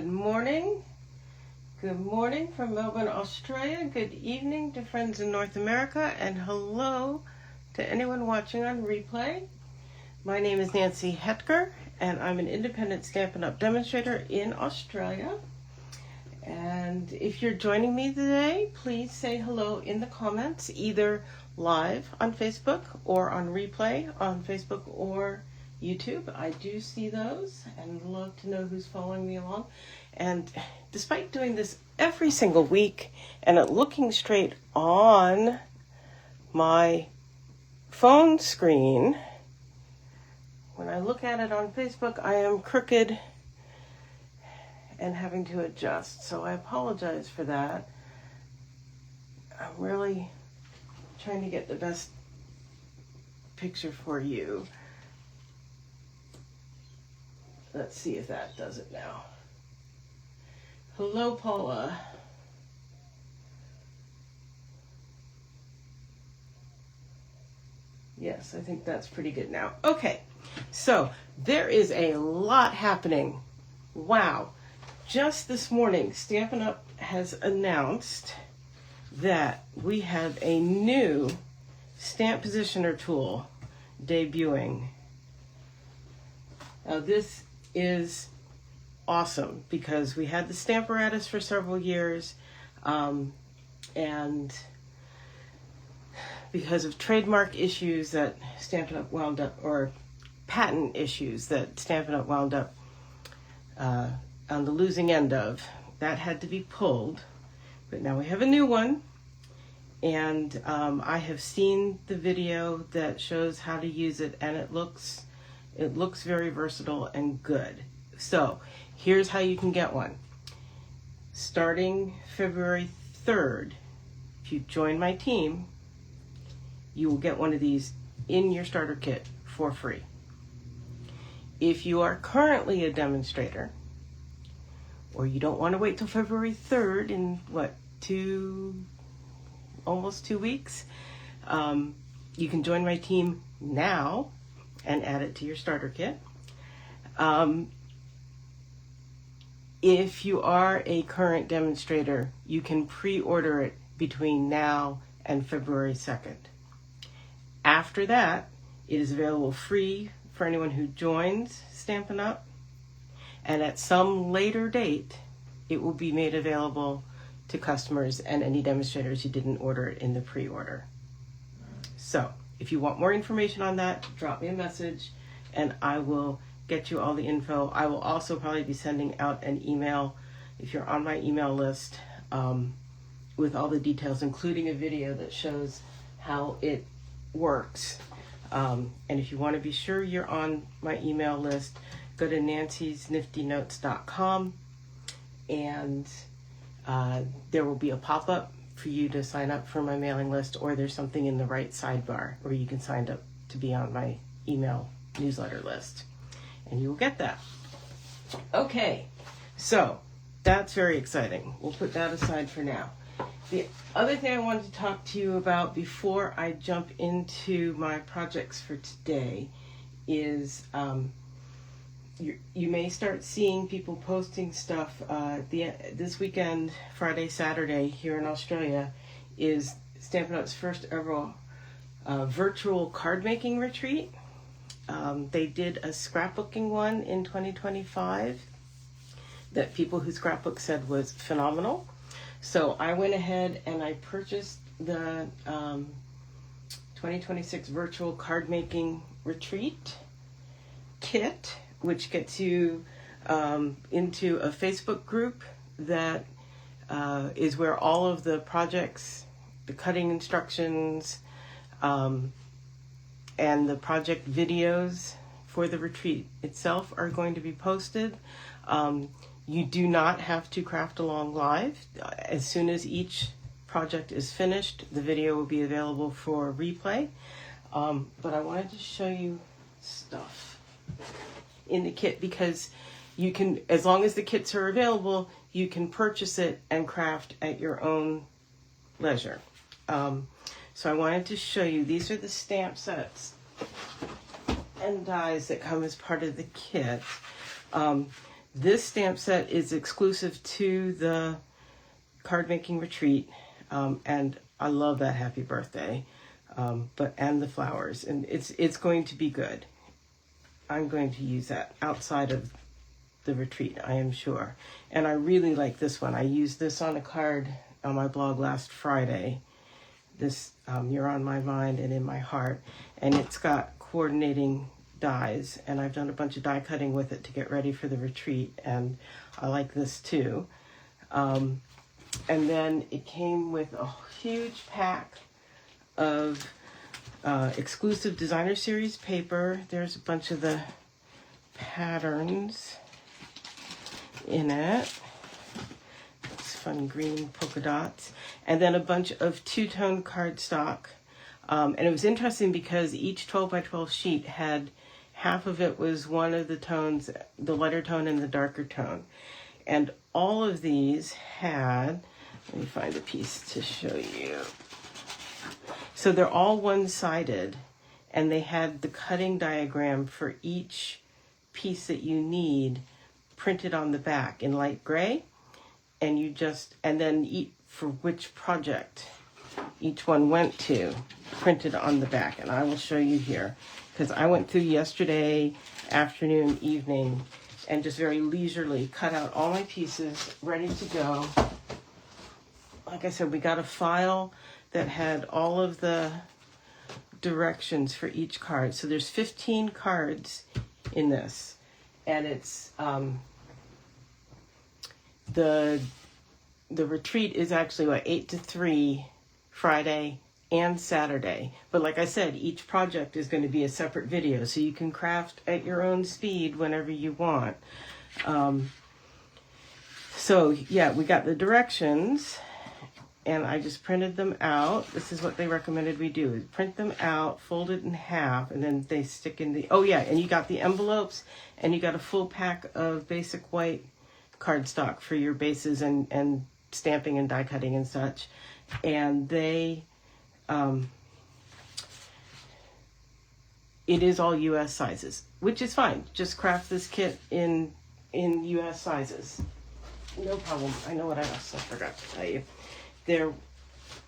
Good morning. Good morning from Melbourne, Australia. Good evening to friends in North America, and hello to anyone watching on replay. My name is Nancy Hetker, and I'm an independent Stampin' Up! Demonstrator in Australia. And if you're joining me today, please say hello in the comments, either live on Facebook or on replay on Facebook or YouTube. I do see those and love to know who's following me along. And despite doing this every single week and it looking straight on my phone screen, when I look at it on Facebook, I am crooked and having to adjust. So I apologize for that. I'm really trying to get the best picture for you. Let's see if that does it now. Hello, Paula. Yes, I think that's pretty good now. Okay, so there is a lot happening. Wow. Just this morning, Stampin' Up! Has announced that we have a new stamp positioner tool debuting. Now this is awesome because we had the Stamparatus for several years, and because of trademark issues that Stampin' Up! Wound up, or patent issues that Stampin' Up! Wound up on the losing end of, that had to be pulled. But now we have a new one, and I have seen the video that shows how to use it, and it looks very versatile and good. So here's how you can get one. Starting February 3rd, if you join my team, you will get one of these in your starter kit for free. If you are currently a demonstrator, or you don't want to wait till February 3rd in almost 2 weeks, you can join my team now and add it to your starter kit. If you are a current demonstrator, you can pre-order it between now and February 2nd. After that, it is available free for anyone who joins Stampin' Up! And at some later date, it will be made available to customers and any demonstrators who didn't order it in the pre-order. So if you want more information on that, drop me a message and I will get you all the info. I will also probably be sending out an email, if you're on my email list, with all the details, including a video that shows how it works. And if you want to be sure you're on my email list, go to nancysniftynotes.com, and there will be a pop-up for you to sign up for my mailing list, or there's something in the right sidebar where you can sign up to be on my email newsletter list, and you will get that. Okay, so that's very exciting. We'll put that aside for now. The other thing I wanted to talk to you about before I jump into my projects for today is you may start seeing people posting stuff. This weekend, Friday, Saturday, here in Australia, is Stampin' Up's first ever virtual card making retreat. They did a scrapbooking one in 2025 that people who scrapbook said was phenomenal. So I went ahead and I purchased the 2026 virtual card making retreat kit, which gets you into a Facebook group that is where all of the projects, the cutting instructions, and the project videos for the retreat itself are going to be posted. You do not have to craft along live. As soon as each project is finished, the video will be available for replay. But I wanted to show you stuff in the kit, because you can, as long as the kits are available, you can purchase it and craft at your own leisure. So I wanted to show you, these are the stamp sets and dies that come as part of the kit. This stamp set is exclusive to the card making retreat, and I love that happy birthday, and the flowers, and it's going to be good. I'm going to use that outside of the retreat, I am sure. And I really like this one. I used this on a card on my blog last Friday. This You're on My Mind and in My Heart, and it's got coordinating dies, and I've done a bunch of die cutting with it to get ready for the retreat, and I like this too. And then it came with a huge pack of exclusive designer series paper. There's a bunch of the patterns in it. It's fun green polka dots. And then a bunch of two-tone cardstock. And it was interesting because each 12 by 12 sheet had half of it was one of the tones, the lighter tone and the darker tone. And all of these had, let me find a piece to show you. So they're all one-sided, and they had the cutting diagram for each piece that you need printed on the back in light gray, and then for which project each one went to, printed on the back. And I will show you here, because I went through yesterday afternoon, evening, and just very leisurely cut out all my pieces ready to go. Like I said, we got a file that had all of the directions for each card. So there's 15 cards in this, and it's the retreat is actually 8 to 3 Friday and Saturday. But like I said, each project is going to be a separate video, so you can craft at your own speed whenever you want. So yeah, we got the directions, and I just printed them out. This is what they recommended we do, is print them out, fold it in half, and then they stick in the, oh yeah, and you got the envelopes, and you got a full pack of basic white cardstock for your bases and stamping and die cutting and such. And they, it is all US sizes, which is fine. Just craft this kit in US sizes. No problem. I know what I also forgot to tell you. There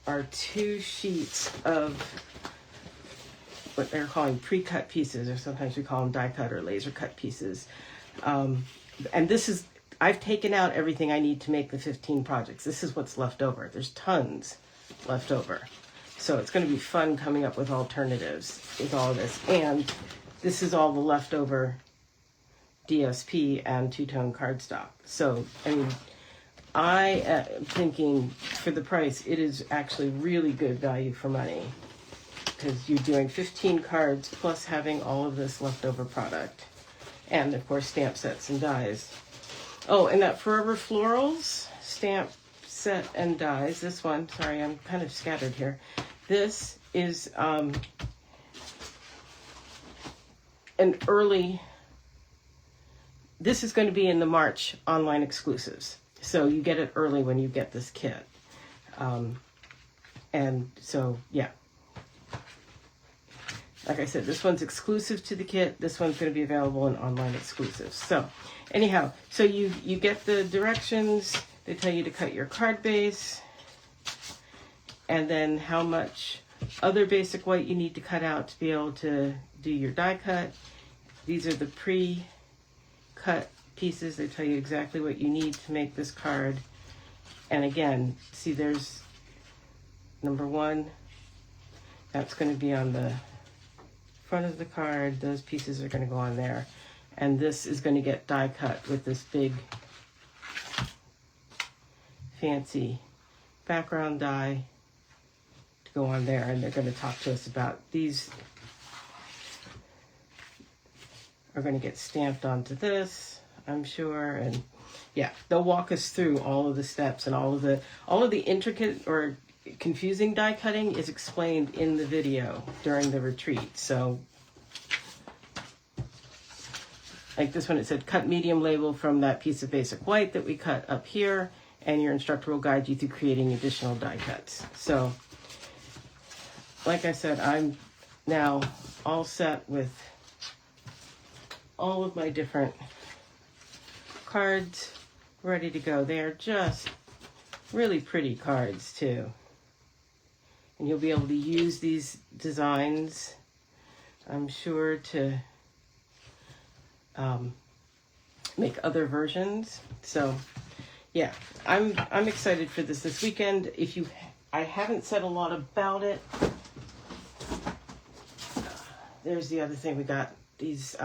are 2 sheets of what they're calling pre-cut pieces, or sometimes we call them die cut or laser cut pieces. And this is, I've taken out everything I need to make the 15 projects. This is what's left over. There's tons left over. So it's going to be fun coming up with alternatives with all of this. And this is all the leftover DSP and two-tone cardstock. So, I mean, I am thinking for the price, it is actually really good value for money, because you're doing 15 cards plus having all of this leftover product. And of course, stamp sets and dies. Oh, and that Forever Florals stamp set and dies. This one, sorry, I'm kind of scattered here. This is an early, this is going to be in the March online exclusives. So you get it early when you get this kit. And so, yeah. Like I said, this one's exclusive to the kit. This one's going to be available in online exclusives. So anyhow, so you get the directions. They tell you to cut your card base, and then how much other basic white you need to cut out to be able to do your die cut. These are the pre-cut pieces. They tell you exactly what you need to make this card. And again, see, there's number 1. That's going to be on the front of the card. Those pieces are going to go on there. And this is going to get die cut with this big fancy background die to go on there. And they're going to talk to us about these are going to get stamped onto this, I'm sure. And yeah, they'll walk us through all of the steps, and all of the intricate or confusing die cutting is explained in the video during the retreat. So like this one, it said cut medium label from that piece of basic white that we cut up here, and your instructor will guide you through creating additional die cuts. So like I said, I'm now all set with all of my different cards ready to go. They are just really pretty cards too. And you'll be able to use these designs, I'm sure, to make other versions. So yeah, I'm excited for this weekend. I haven't said a lot about it. There's the other thing. We got these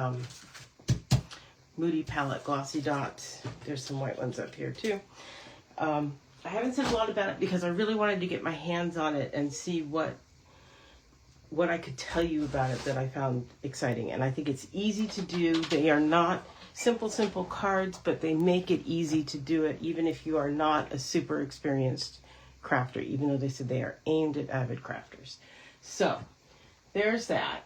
Moody Palette Glossy Dots. There's some white ones up here too. I haven't said a lot about it because I really wanted to get my hands on it and see what I could tell you about it that I found exciting. And I think it's easy to do. They are not simple cards, but they make it easy to do it even if you are not a super experienced crafter, even though they said they are aimed at avid crafters. So there's that.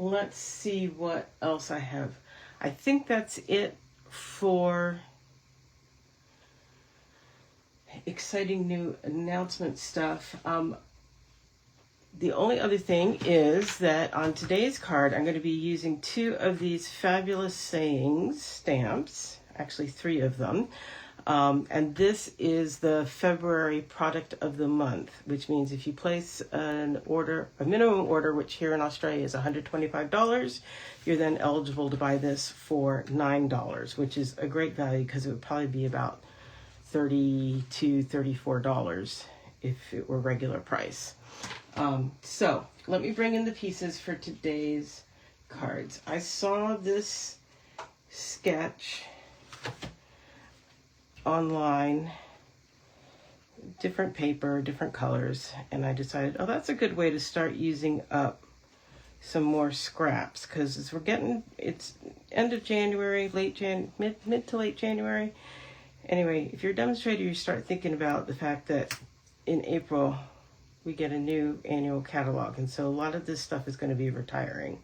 Let's see what else I have. I think that's it for exciting new announcement stuff. The only other thing is that on today's card, I'm going to be using 2 of these fabulous sayings stamps, actually 3 of them. And this is the February product of the month, which means if you place an order, a minimum order, which here in Australia is $125, you're then eligible to buy this for $9, which is a great value because it would probably be about $30 to $34 if it were regular price. So let me bring in the pieces for today's cards. I saw this sketch online, different paper, different colors, and I decided, oh, that's a good way to start using up some more scraps, because as we're getting, it's end of January, mid to late January. Anyway, if you're a demonstrator, you start thinking about the fact that in April we get a new annual catalog, and so a lot of this stuff is going to be retiring,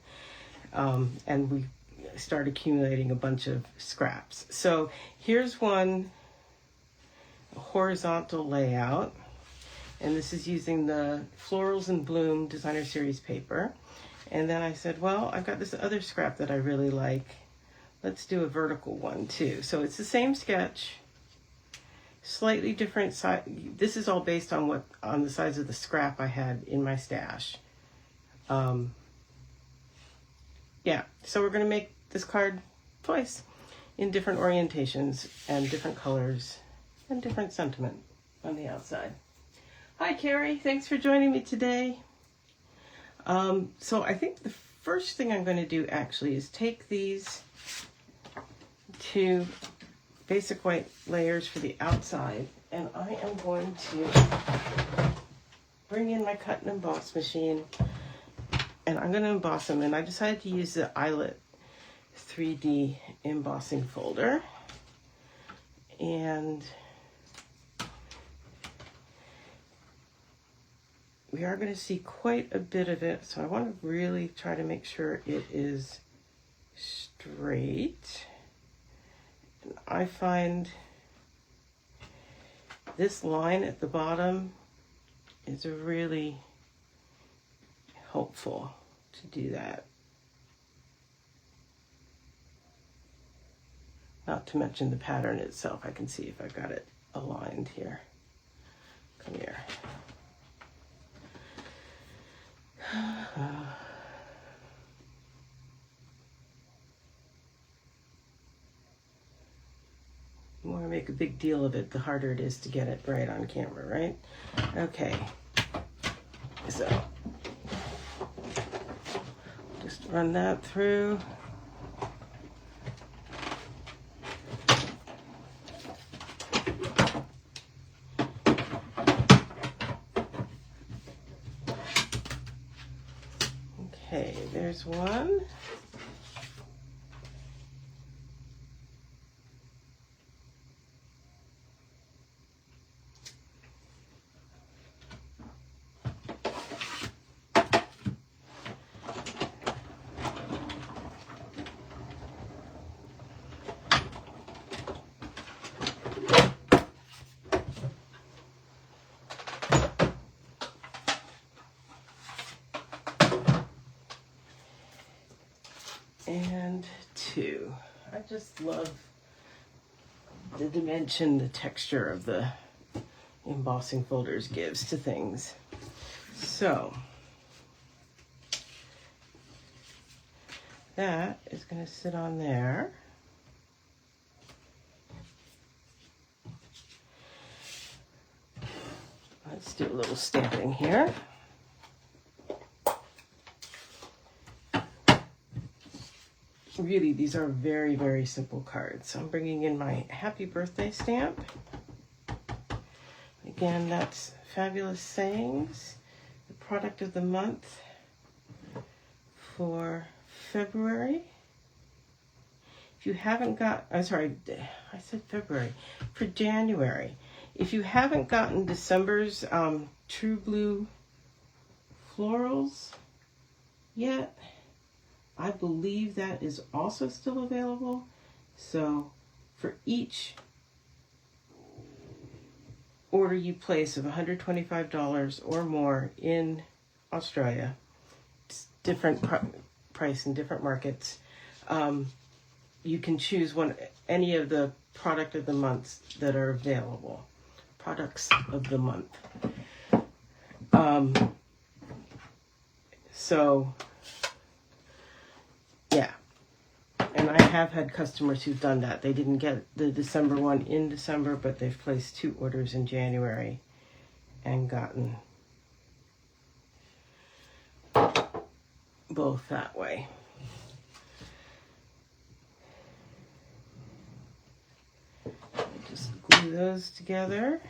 and we start accumulating a bunch of scraps. So here's one horizontal layout, and this is using the Florals and Bloom Designer Series paper. And then I said, well, I've got this other scrap that I really like. Let's do a vertical one too. So it's the same sketch, slightly different size. This is all based on the size of the scrap I had in my stash. Yeah, so we're going to make this card twice in different orientations and different colors and different sentiment on the outside. Hi, Carrie. Thanks for joining me today. So I think the first thing I'm going to do actually is take these 2 basic white layers for the outside, and I am going to bring in my cut and emboss machine, and I'm going to emboss them. And I decided to use the Eyelet 3D embossing folder, and we are going to see quite a bit of it, so I want to really try to make sure it is straight. And I find this line at the bottom is really helpful to do that. Not to mention the pattern itself. I can see if I've got it aligned here. Come here. The more I make a big deal of it, the harder it is to get it right on camera, right? Okay. So just run that through. Okay, there's one. And 2. I just love the dimension, the texture of the embossing folders gives to things. So that is going to sit on there. Let's do a little stamping here. Really, these are very, very simple cards. So I'm bringing in my happy birthday stamp. Again, that's Fabulous Sayings, the product of the month for February. If you haven't got, I'm sorry, I said February, for January. If you haven't gotten December's True Blue Florals yet, I believe that is also still available. So for each order you place of $125 or more in Australia, it's different price in different markets, you can choose any of the product of the months that are available. Products of the month. So yeah, and I have had customers who've done that. They didn't get the December one in December, but they've placed 2 orders in January and gotten both that way. Just glue those together.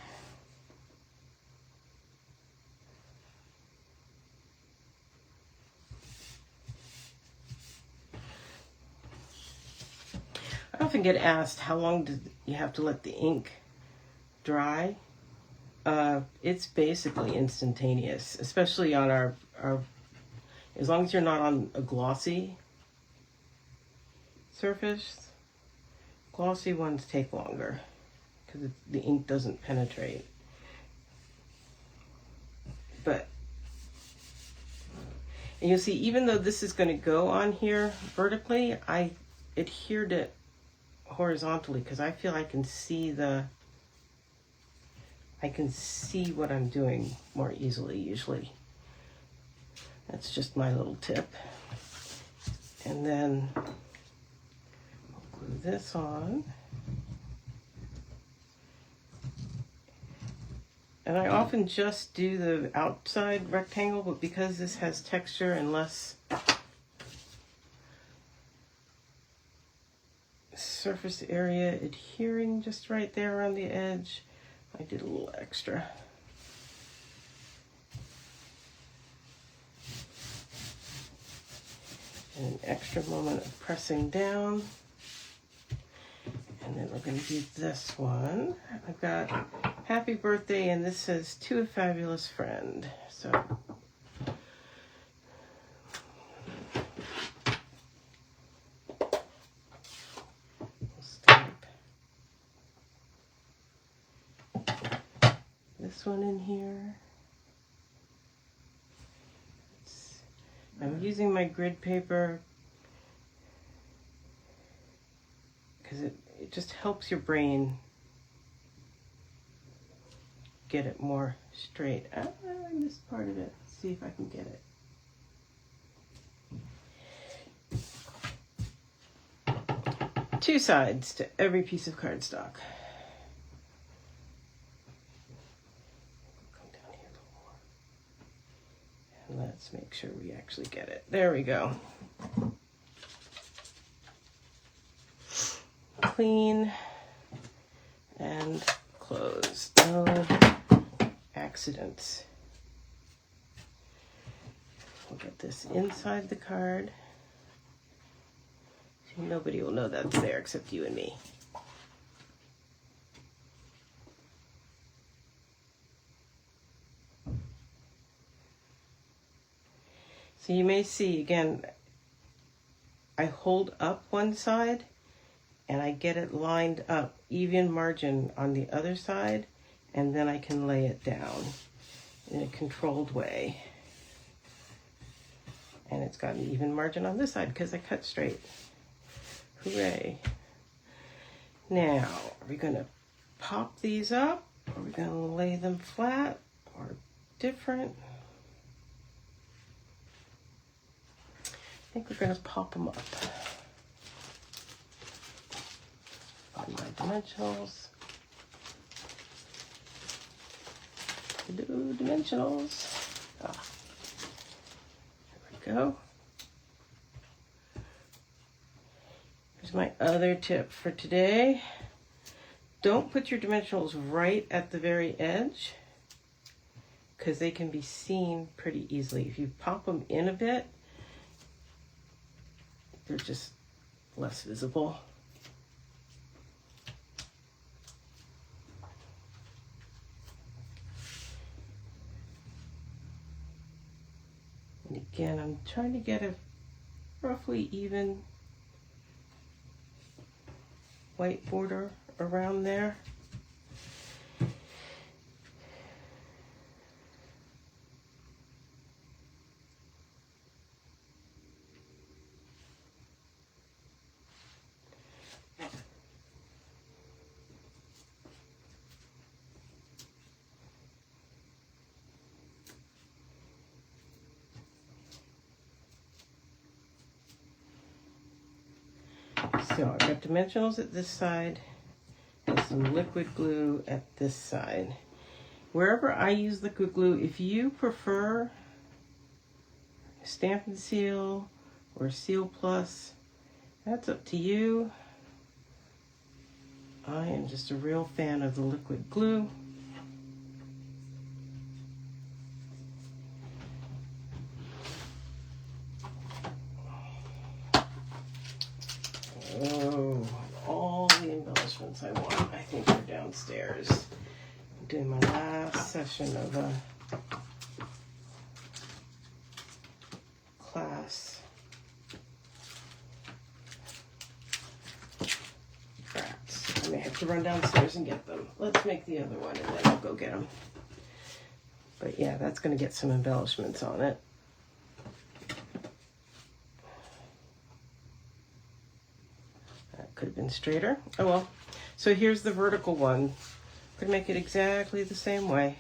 I often get asked, how long do you have to let the ink dry? It's basically instantaneous, especially on our, as long as you're not on a glossy surface. Glossy ones take longer because the ink doesn't penetrate. But, and you'll see, even though this is going to go on here vertically, I adhered it horizontally because I feel I can see what I'm doing more easily usually. That's just my little tip. And then I'll glue this on. And I often just do the outside rectangle, but because this has texture and less surface area adhering just right there around the edge, I did a little extra. And an extra moment of pressing down. And then we're going to do this one. I've got Happy Birthday, and this says, to a fabulous friend. So this one in here. I'm using my grid paper because it just helps your brain get it more straight. I missed part of it. Let's see if I can get it. 2 sides to every piece of cardstock. Let's make sure we actually get it. There we go. Clean and close. No accidents. We'll get this inside the card. Nobody will know that's there except you and me. So you may see, again, I hold up one side and I get it lined up, even margin on the other side, and then I can lay it down in a controlled way. And it's got an even margin on this side because I cut straight Hooray. Now, are we going to pop these up? Are we going to lay them flat or different? I think we're going to pop them up. Find my dimensionals. Hello, dimensionals. There we go. Here's my other tip for today. Don't put your dimensionals right at the very edge because they can be seen pretty easily. If you pop them in a bit, they're just less visible. And again, I'm trying to get a roughly even white border around there. So I've got dimensionals at this side and some liquid glue at this side. Wherever I use liquid glue, if you prefer Stampin' Seal or Seal Plus, that's up to you. I am just a real fan of the liquid glue. Oh, all the embellishments I want, I think, are downstairs. I'm doing my last session of a class. Rats. I may have to run downstairs and get them. Let's make the other one and then I'll go get them. But yeah, that's going to get some embellishments on it. Could have been straighter. Oh well. So here's the vertical one. I'm going to make it exactly the same way.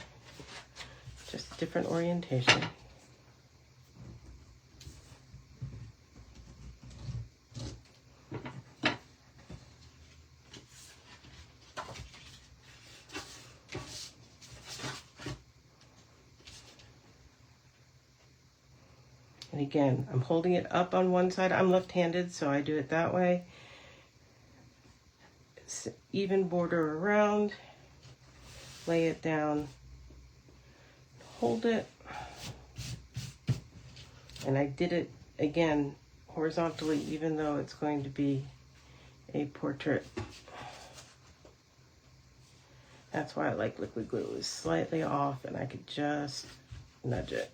Just a different orientation. And again, I'm holding it up on one side. I'm left-handed, so I do it that way. Even border around, lay it down, hold it, and I did it again horizontally even though it's going to be a portrait. That's why I like liquid glue. It was slightly off and I could just nudge it.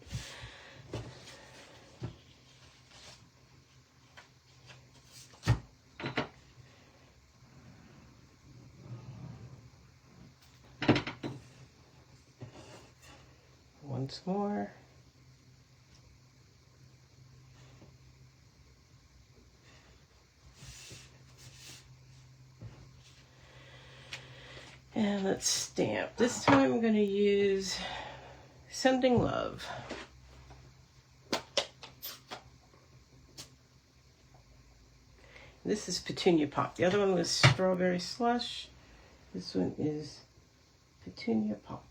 Once more. And let's stamp. This time I'm going to use Sending Love. This is Petunia Pop. The other one was Strawberry Slush. This one is Petunia Pop.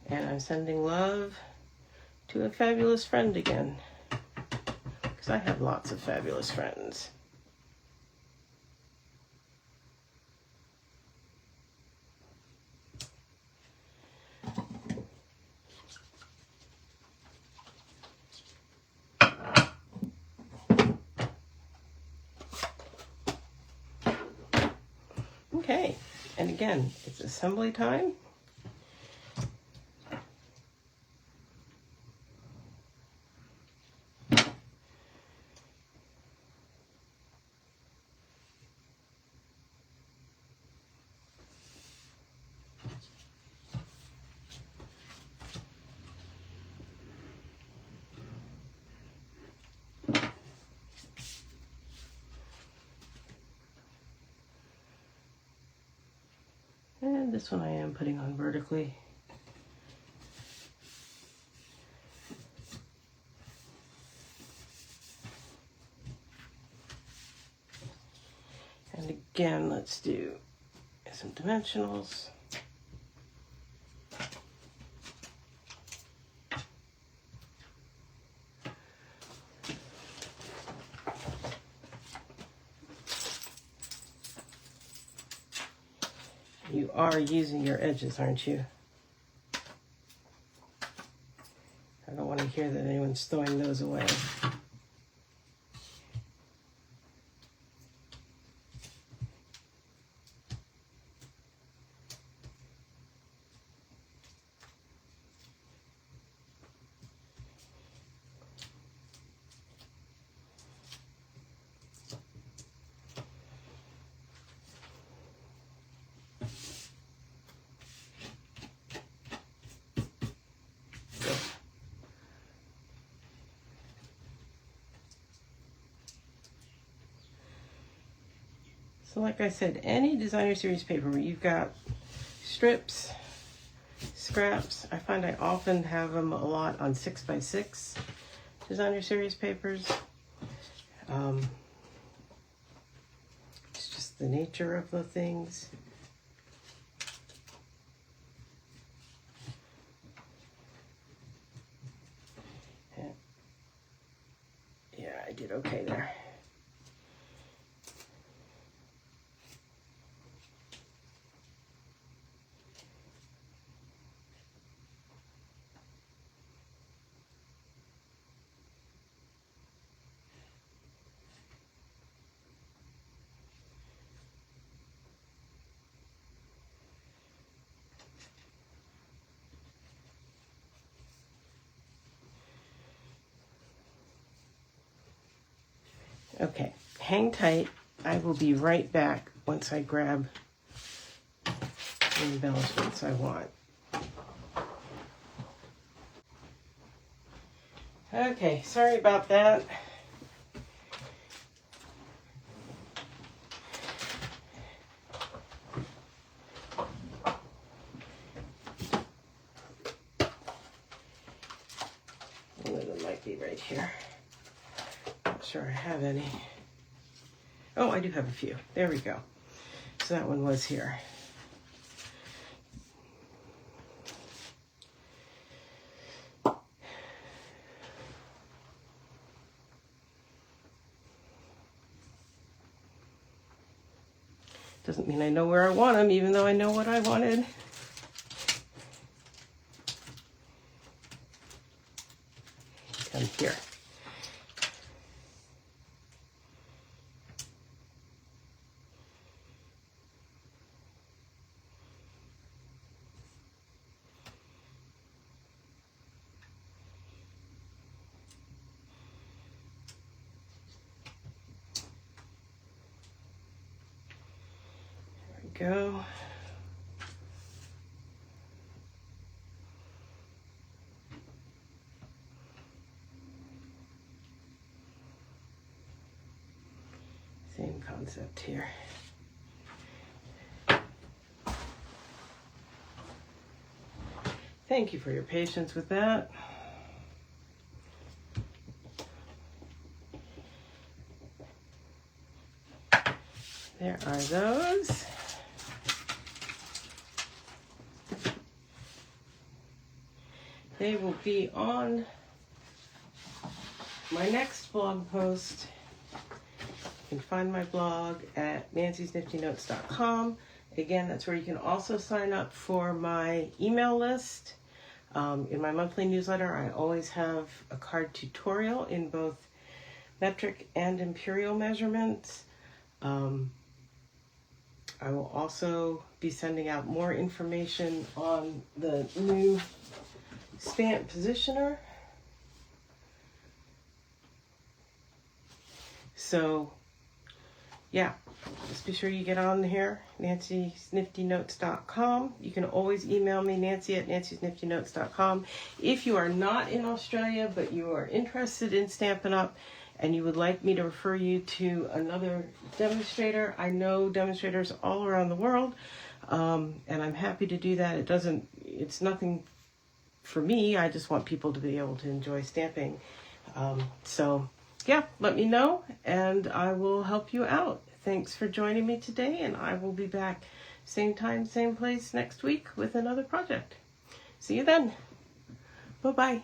And I'm sending love to a fabulous friend again, because I have lots of fabulous friends. Okay, and again, it's assembly time. this one I am putting on vertically. And again, let's do some dimensionals. You are using your edges, aren't you? I don't want to hear that anyone's throwing those away. So like I said, any designer series paper where you've got strips, scraps, I find I often have them a lot on 6x6 designer series papers. It's just the nature of the things. Yeah, I did okay there. Okay, hang tight. I will be right back once I grab the embellishments I want. Okay, sorry about that. One of them might be right here. Not sure I have any. Oh, I do have a few. There we go. So that one was here. Doesn't mean I know where I want them, even though I know what I wanted. Come here. Go. Same concept here. Thank you for your patience with that. There are those. They will be on my next blog post. You can find my blog at nancysniftynotes.com. Again, that's where you can also sign up for my email list. In my monthly newsletter, I always have a card tutorial in both metric and imperial measurements. I will also be sending out more information on the new stamp positioner. So yeah, just be sure you get on here, nancysniftynotes.com. You can always email me, nancy@nancysniftynotes.com. If you are not in Australia, but you are interested in Stampin' Up! And you would like me to refer you to another demonstrator, I know demonstrators all around the world. And I'm happy to do that. It's nothing for me. I just want people to be able to enjoy stamping. So yeah, let me know and I will help you out. Thanks for joining me today, and I will be back same time, same place next week with another project. See you then. Bye-bye.